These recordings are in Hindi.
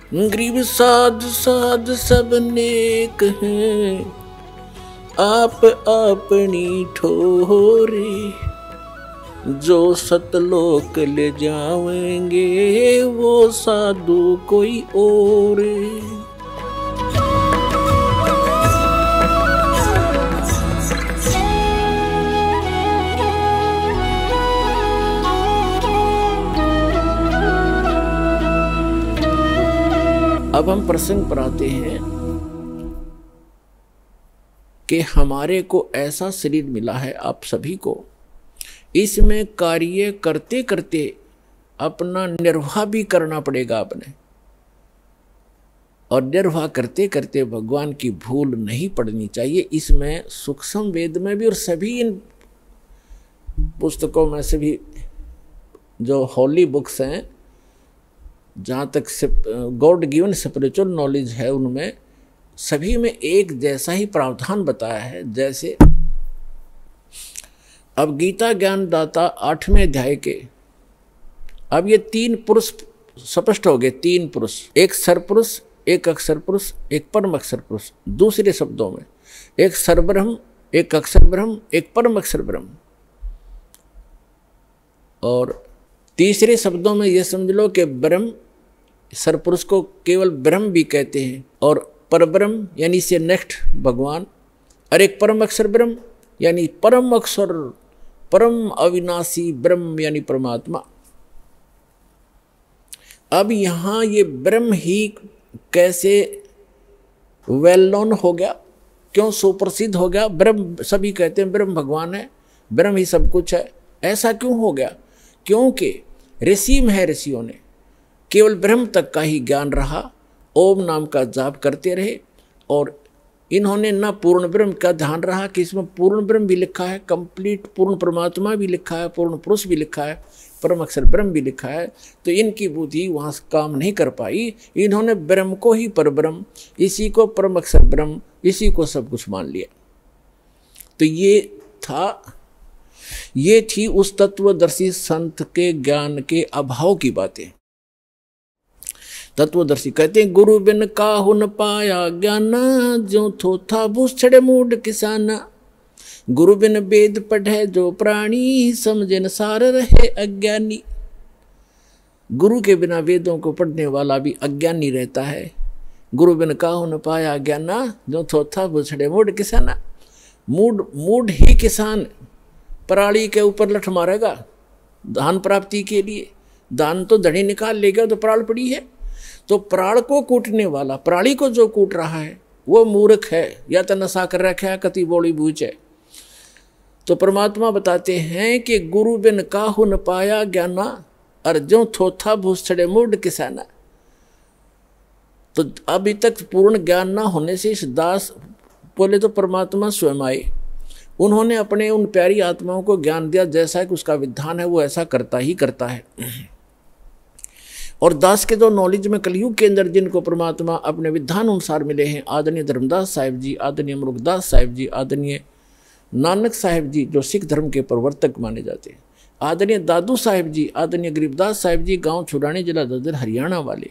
गरीब साध साध सब नेक हैं, आप अपनी ठोरे, जो सतलोक ले जाएंगे वो साधु कोई और। अब हम प्रसंग पर आते हैं कि हमारे को ऐसा शरीर मिला है आप सभी को, इसमें कार्य करते करते अपना निर्वाह भी करना पड़ेगा आपने, और निर्वाह करते करते भगवान की भूल नहीं पड़नी चाहिए। इसमें सूक्ष्म वेद में भी और सभी इन पुस्तकों में से भी जो हॉली बुक्स हैं, जहाँ तक गॉड गिवन स्पिरिचुअल नॉलेज है, उनमें सभी में एक जैसा ही प्रावधान बताया है। जैसे अब गीता ज्ञान दाता 8वें अध्याय के, अब ये 3 पुरुष स्पष्ट हो गए, 3 पुरुष, एक सरपुरुष, एक अक्षर पुरुष, एक परम अक्षर पुरुष। दूसरे शब्दों में एक सरब्रह्म, एक अक्षर ब्रह्म, एक परम अक्षर ब्रह्म। और तीसरे शब्दों में यह समझ लो कि ब्रह्म, सरपुरुष को केवल ब्रह्म भी कहते हैं, और परब्रह्म यानी से नेक्स्ट भगवान, और एक परम अक्षर ब्रह्म यानी परम अक्षर, परम अविनाशी ब्रह्म यानी परमात्मा। अब यहां ये ब्रह्म ही कैसे वेल नोन हो गया, क्यों सुप्रसिद्ध हो गया? ब्रह्म सभी कहते हैं ब्रह्म भगवान है, ब्रह्म ही सब कुछ है। ऐसा क्यों हो गया? क्योंकि ऋषि में है, ऋषियों ने केवल ब्रह्म तक का ही ज्ञान रहा, ओम नाम का जाप करते रहे, और इन्होंने ना पूर्ण ब्रह्म का ध्यान रहा कि इसमें पूर्ण ब्रह्म भी लिखा है, कंप्लीट पूर्ण परमात्मा भी लिखा है, पूर्ण पुरुष भी लिखा है, परम अक्षर ब्रह्म भी लिखा है। तो इनकी बुद्धि वहाँ काम नहीं कर पाई। इन्होंने ब्रह्म को ही परब्रह्म, इसी को परम अक्षर ब्रह्म, इसी को सब कुछ मान लिया। तो ये थी उस तत्वदर्शी संत के ज्ञान के अभाव की बातें। तत्वदर्शी कहते हैं गुरु बिन काहु न पाया ज्ञाना, जो थोथा भूषड़े मूड किसाना। गुरु बिन वेद पढ़े जो प्राणी, समझे न सार रहे अज्ञानी। गुरु के बिना वेदों को पढ़ने वाला भी अज्ञानी रहता है। गुरु बिन काहु न पाया ज्ञाना, जो थोथा भूषड़े मूड किसाना। मूड ही किसान पराली के ऊपर लठ मारेगा धान प्राप्ति के लिए। धान तो धड़ी निकाल लेगा तो पराल पड़ी है। तो प्राण को कूटने वाला, प्राणी को जो कूट रहा है वो मूर्ख है, या तो नशा कर रखा है, कति बोली बूझ है। तो परमात्मा बताते हैं कि गुरु बिन काहु न पाया ज्ञाना, अर्जो थोथा भूषड़े मूड किसाना। तो अभी तक पूर्ण ज्ञान ना होने से इस दास, बोले तो परमात्मा स्वयं आए, उन्होंने अपने उन प्यारी आत्माओं को ज्ञान दिया, जैसा कि उसका विधान है वो ऐसा करता ही करता है। और दास के जो नॉलेज में कलयुग के अंदर जिनको परमात्मा अपने विधान अनुसार मिले हैं, आदरणीय धर्मदास साहिब जी, आदरणीय मुरुगदास साहिब जी, आदरणीय नानक साहिब जी जो सिख धर्म के प्रवर्तक माने जाते हैं, आदरणीय दादू साहिब जी, आदरणीय गरीबदास साहिब जी गांव छुड़ानी जिला ददर हरियाणा वाले,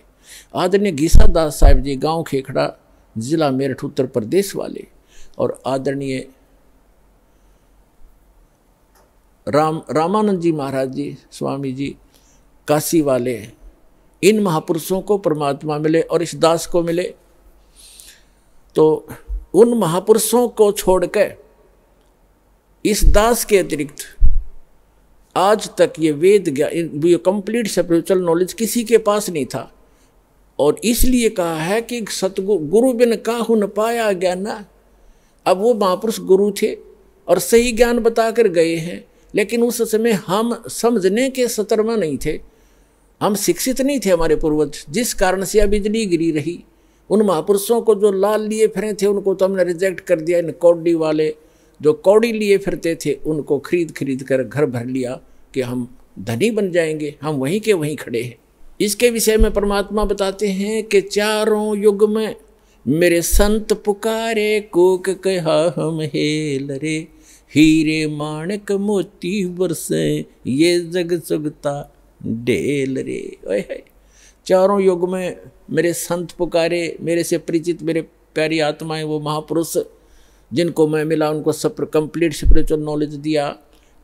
आदरणीय गीसा दास साहिब जी गांव खेखड़ा जिला मेरठ उत्तर प्रदेश वाले, और आदरणीय रामानंद जी महाराज जी स्वामी जी काशी वाले। इन महापुरुषों को परमात्मा मिले और इस दास को मिले। तो उन महापुरुषों को छोड़कर इस दास के अतिरिक्त आज तक ये वेद ज्ञान, कंप्लीट स्पिरिचुअल नॉलेज किसी के पास नहीं था। और इसलिए कहा है कि गुरु बिन काहु न पाया ज्ञाना। अब वो महापुरुष गुरु थे और सही ज्ञान बताकर गए हैं, लेकिन उस समय हम समझने के सतर में नहीं थे, हम शिक्षित नहीं थे हमारे पूर्वज, जिस कारण से यह बिजली गिरी रही। उन महापुरुषों को जो लाल लिए फिरे थे उनको तो हमने रिजेक्ट कर दिया। इन कौड़ी वाले जो कौड़ी लिए फिरते थे उनको खरीद कर घर भर लिया कि हम धनी बन जाएंगे, हम वहीं के वहीं खड़े हैं। इसके विषय में परमात्मा बताते हैं कि चारों युग में मेरे संत पुकारे, कोक कहा हम हेल रे, हीरे माणक मोती बरसे, ये जग सुगता ढेल रे। ओए चारों युग में मेरे संत पुकारे, मेरे से परिचित मेरे प्यारी आत्माएं, वो महापुरुष जिनको मैं मिला, उनको सब कंप्लीट स्पिरिचुअल नॉलेज दिया,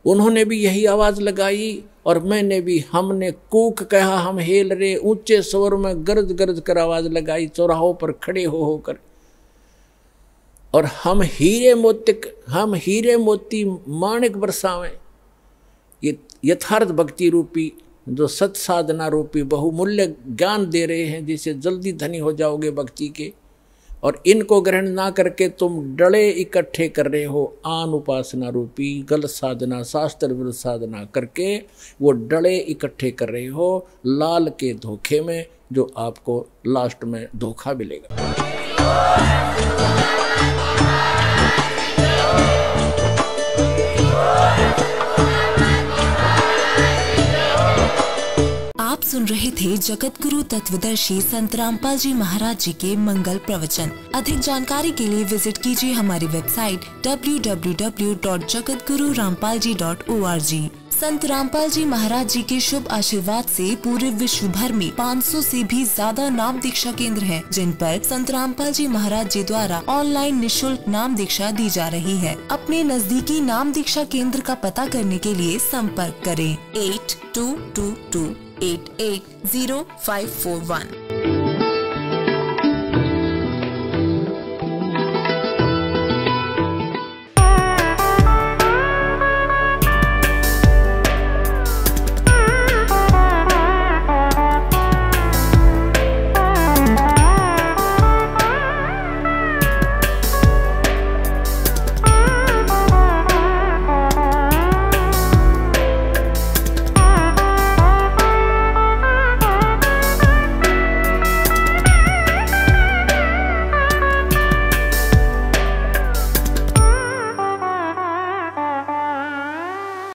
उन्होंने भी यही आवाज़ लगाई और मैंने भी, हमने कूक कहा, हम हेल रे, ऊंचे स्वर में गरज गरज कर आवाज़ लगाई चौराहों पर खड़े हो होकर। और हम हीरे मोती माणिक बरसावें, ये यथार्थ भक्ति रूपी जो सत साधना रूपी बहुमूल्य ज्ञान दे रहे हैं, जिससे जल्दी धनी हो जाओगे भक्ति के। और इनको ग्रहण ना करके तुम डले इकट्ठे कर रहे हो, आन उपासना रूपी गलत साधना, शास्त्र विरुद्ध साधना करके वो डले इकट्ठे कर रहे हो लाल के धोखे में, जो आपको लास्ट में धोखा मिलेगा। आप सुन रहे थे जगत गुरु तत्वदर्शी संत रामपाल जी महाराज जी के मंगल प्रवचन। अधिक जानकारी के लिए विजिट कीजिए हमारी वेबसाइट www.jagatgururampalji.org। संत रामपाल जी महाराज जी के शुभ आशीर्वाद से पूरे विश्व भर में 500 से भी ज्यादा नाम दीक्षा केंद्र हैं, जिन पर संत रामपाल जी महाराज जी द्वारा ऑनलाइन निशुल्क नाम दीक्षा दी जा रही है। अपने नजदीकी नाम दीक्षा केंद्र का पता करने के लिए संपर्क करें 8222880541।